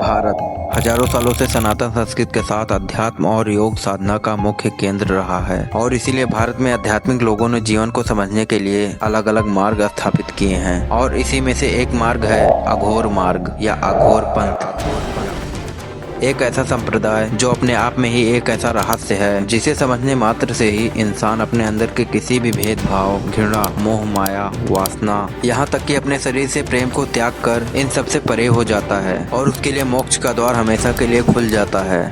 भारत हजारों सालों से सनातन संस्कृति के साथ अध्यात्म और योग साधना का मुख्य केंद्र रहा है और इसीलिए भारत में आध्यात्मिक लोगों ने जीवन को समझने के लिए अलग अलग मार्ग स्थापित किए हैं और इसी में से एक मार्ग है अघोर मार्ग या अघोर पंथ। एक ऐसा संप्रदाय जो अपने आप में ही एक ऐसा रहस्य है जिसे समझने मात्र से ही इंसान अपने अंदर के किसी भी भेदभाव, घृणा, मोह, माया, वासना, यहाँ तक कि अपने शरीर से प्रेम को त्याग कर इन सब से परे हो जाता है और उसके लिए मोक्ष का द्वार हमेशा के लिए खुल जाता है।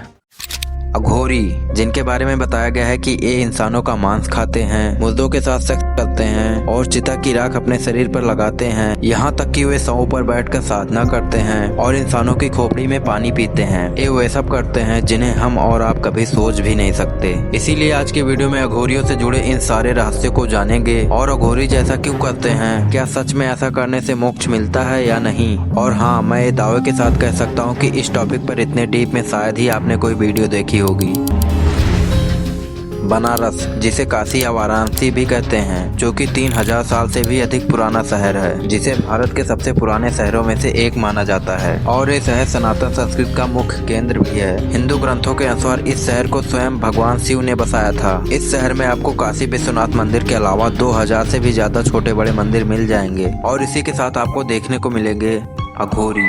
अघोरी, जिनके बारे में बताया गया है कि ये इंसानों का मांस खाते हैं, मुर्दों के साथ सेक्स करते हैं और चिता की राख अपने शरीर पर लगाते हैं, यहाँ तक कि वे शवों पर बैठकर साधना करते हैं और इंसानों की खोपड़ी में पानी पीते हैं। ये वे सब करते हैं जिन्हें हम और आप कभी सोच भी नहीं सकते। इसीलिए आज की वीडियो में अघोरियों से जुड़े इन सारे रहस्यों को जानेंगे और अघोरी जैसा क्यों करते हैं, क्या सच में ऐसा करने से मोक्ष मिलता है या नहीं। और हाँ, मैं ये दावे के साथ कह सकता हूँ कि इस टॉपिक पर इतने डीप में शायद ही आपने कोई वीडियो देखी होगी। बनारस, जिसे काशी या वाराणसी भी कहते हैं, जो कि 3000 साल से भी अधिक पुराना शहर है, जिसे भारत के सबसे पुराने शहरों में से एक माना जाता है और ये शहर सनातन संस्कृति का मुख्य केंद्र भी है। हिंदू ग्रंथों के अनुसार इस शहर को स्वयं भगवान शिव ने बसाया था। इस शहर में आपको काशी विश्वनाथ मंदिर के अलावा 2000 से भी ज्यादा छोटे बड़े मंदिर मिल जाएंगे और इसी के साथ आपको देखने को मिलेंगे अघोरी।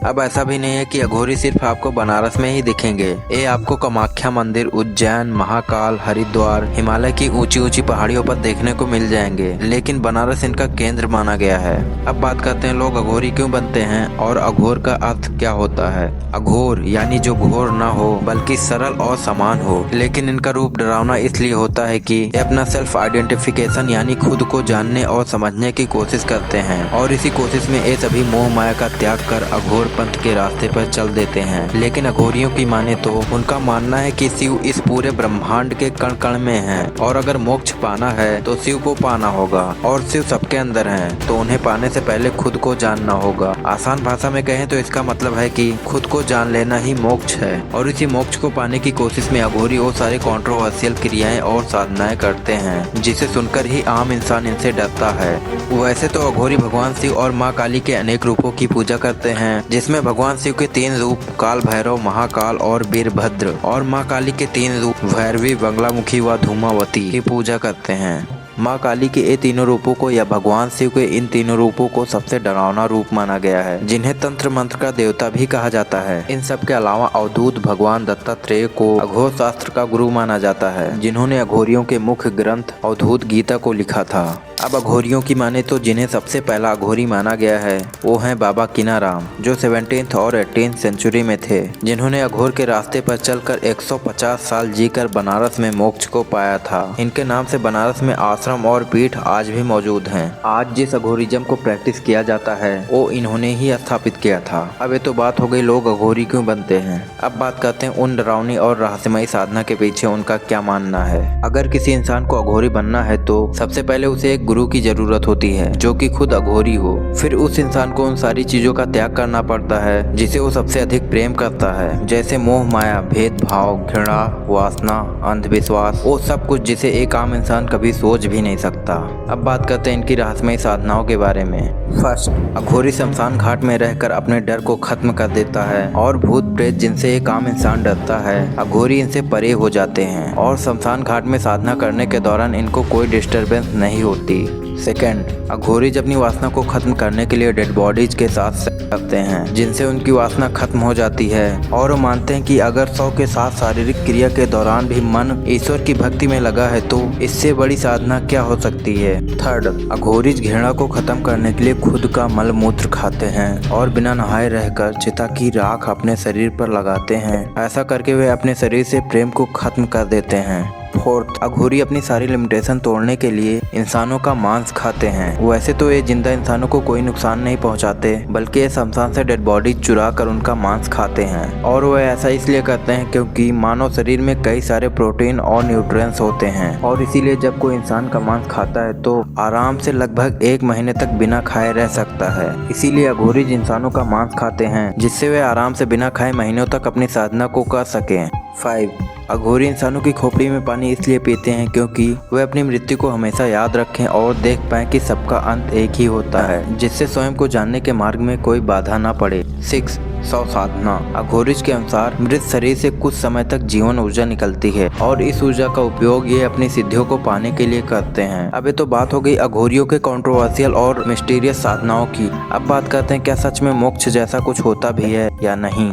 अब ऐसा भी नहीं है कि अघोरी सिर्फ आपको बनारस में ही दिखेंगे। ये आपको कामाख्या मंदिर, उज्जैन, महाकाल, हरिद्वार, हिमालय की ऊंची ऊंची पहाड़ियों पर देखने को मिल जाएंगे, लेकिन बनारस इनका केंद्र माना गया है। अब बात करते हैं लोग अघोरी क्यों बनते हैं और अघोर का अर्थ क्या होता है। अघोर यानी जो घोर ना हो बल्कि सरल और समान हो, लेकिन इनका रूप डरावना इसलिए होता है कि ये अपना सेल्फ आइडेंटिफिकेशन यानी खुद को जानने और समझने की कोशिश करते हैं और इसी कोशिश में ये सभी मोह माया का त्याग कर अघोर पंथ के रास्ते पर चल देते हैं। लेकिन अघोरियों की माने तो उनका मानना है कि शिव इस पूरे ब्रह्मांड के कण कण में है और अगर मोक्ष पाना है तो शिव को पाना होगा और शिव सबके अंदर है, तो उन्हें पाने से पहले खुद को जानना होगा। आसान भाषा में कहें तो इसका मतलब है कि खुद को जान लेना ही मोक्ष है और इसी मोक्ष को पाने की कोशिश में अघोरी वो सारे कंट्रोवर्शियल क्रियाएं और साधनाएं करते हैं जिसे सुनकर ही आम इंसान इनसे डरता है। वैसे तो अघोरी भगवान शिव और माँ काली के अनेक रूपों की पूजा करते हैं, जिसमें भगवान शिव के 3 रूप काल भैरव, महाकाल और वीरभद्र और माँ काली के 3 रूप भैरवी, बंगलामुखी व धूमावती की पूजा करते हैं। माँ काली के ये तीनों रूपों को या भगवान शिव के इन तीनों रूपों को सबसे डरावना रूप माना गया है, जिन्हें तंत्र मंत्र का देवता भी कहा जाता है। इन सब के अलावा अवधूत भगवान दत्तात्रेय को अघोर शास्त्र का गुरु माना जाता है, जिन्होंने अघोरियों के मुख्य ग्रंथ अवधूत गीता को लिखा था। अब अघोरियों की माने तो जिन्हें सबसे पहला अघोरी माना गया है वो हैं बाबा कीनाराम, जो 17th और 18th सेंचुरी में थे, जिन्होंने अघोर के रास्ते पर चलकर 150 साल जीकर बनारस में मोक्ष को पाया था। इनके नाम से बनारस में आश्रम और पीठ आज भी मौजूद हैं। आज जिस अघोरिज्म को प्रैक्टिस किया जाता है वो इन्होंने ही स्थापित किया था। अब ये तो बात हो गई लोग अघोरी क्यों बनते हैं। अब बात करते हैं उन डरावनी और रहस्यमयी साधना के पीछे उनका क्या मानना है। अगर किसी इंसान को अघोरी बनना है तो सबसे पहले उसे एक गुरु की जरूरत होती है जो कि खुद अघोरी हो। फिर उस इंसान को उन सारी चीजों का त्याग करना पड़ता है जिसे वो सबसे अधिक प्रेम करता है, जैसे मोह माया, भेदभाव, घृणा, वासना, अंधविश्वास, वो सब कुछ जिसे एक आम इंसान कभी सोच भी नहीं सकता। अब बात करते हैं इनकी रहस्यमयी साधनाओं के बारे में। फर्स्ट, अघोरी शमशान घाट में रहकर अपने डर को खत्म कर देता है और भूत प्रेत जिनसे एक आम इंसान डरता है, अघोरी इनसे परे हो जाते हैं और शमशान घाट में साधना करने के दौरान इनको कोई डिस्टरबेंस नहीं होती। सेकेंड, अघोरी अपनी वासना को खत्म करने के लिए डेड बॉडीज के साथ सेक्स करते हैं, जिनसे उनकी वासना खत्म हो जाती है और वो मानते हैं कि अगर 100 के साथ शारीरिक क्रिया के दौरान भी मन ईश्वर की भक्ति में लगा है तो इससे बड़ी साधना क्या हो सकती है। थर्ड, अघोरी घृणा को खत्म करने के लिए खुद का मल मूत्र खाते हैं और बिना नहाए रहकर चिता की राख अपने शरीर पर लगाते हैं। ऐसा करके वे अपने शरीर से प्रेम को खत्म कर देते हैं। फोर्थ, अघोरी अपनी सारी लिमिटेशन तोड़ने के लिए इंसानों का मांस खाते हैं। वैसे तो ये जिंदा इंसानों को कोई नुकसान नहीं पहुंचाते, बल्कि ये शमशान से डेड बॉडी चुरा कर उनका मांस खाते हैं और वह ऐसा इसलिए करते हैं क्योंकि मानव शरीर में कई सारे प्रोटीन और न्यूट्रिएंट्स होते हैं और इसीलिए जब कोई इंसान का मांस खाता है तो आराम से लगभग 1 महीने तक बिना खाए रह सकता है। इसीलिए अघोरी इंसानों का मांस खाते हैं जिससे वे आराम से बिना खाए महीनों तक अपनी साधना को कर सकें। 5, अघोरी इंसानों की खोपड़ी में पानी इसलिए पीते हैं क्योंकि वे अपनी मृत्यु को हमेशा याद रखें और देख पाएं कि सबका अंत एक ही होता है, जिससे स्वयं को जानने के मार्ग में कोई बाधा ना पड़े। 6, 100 साधना। अघोरिज के अनुसार मृत शरीर से कुछ समय तक जीवन ऊर्जा निकलती है और इस ऊर्जा का उपयोग ये अपनी सिद्धियों को पाने के लिए करते हैं। अब ये तो बात हो गई अघोरियों के कंट्रोवर्शियल और मिस्टीरियस साधनाओं की। अब बात करते हैं क्या सच में मोक्ष जैसा कुछ होता भी है या नहीं।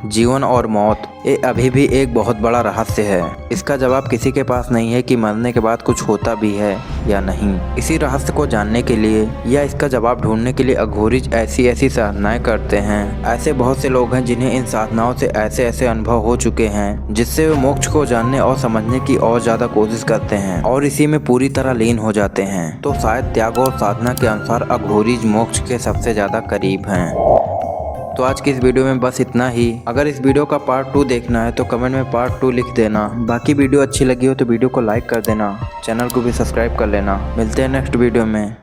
जीवन और मौत ये अभी भी एक बहुत बड़ा रहस्य है। इसका जवाब किसी के पास नहीं है कि मरने के बाद कुछ होता भी है या नहीं। इसी रहस्य को जानने के लिए या इसका जवाब ढूंढने के लिए अघोरिज ऐसी साधनाएं करते हैं। ऐसे बहुत से लोग हैं जिन्हें इन साधनाओं से ऐसे अनुभव हो चुके हैं जिससे वे मोक्ष को जानने और समझने की और ज्यादा कोशिश करते हैं और इसी में पूरी तरह लीन हो जाते हैं। तो शायद त्याग और साधना के अनुसार अघोरिज मोक्ष के सबसे ज्यादा करीब हैं। तो आज की इस वीडियो में बस इतना ही। अगर इस वीडियो का पार्ट 2 देखना है तो कमेंट में पार्ट 2 लिख देना। बाकी वीडियो अच्छी लगी हो तो वीडियो को लाइक कर देना, चैनल को भी सब्सक्राइब कर लेना। मिलते हैं नेक्स्ट वीडियो में।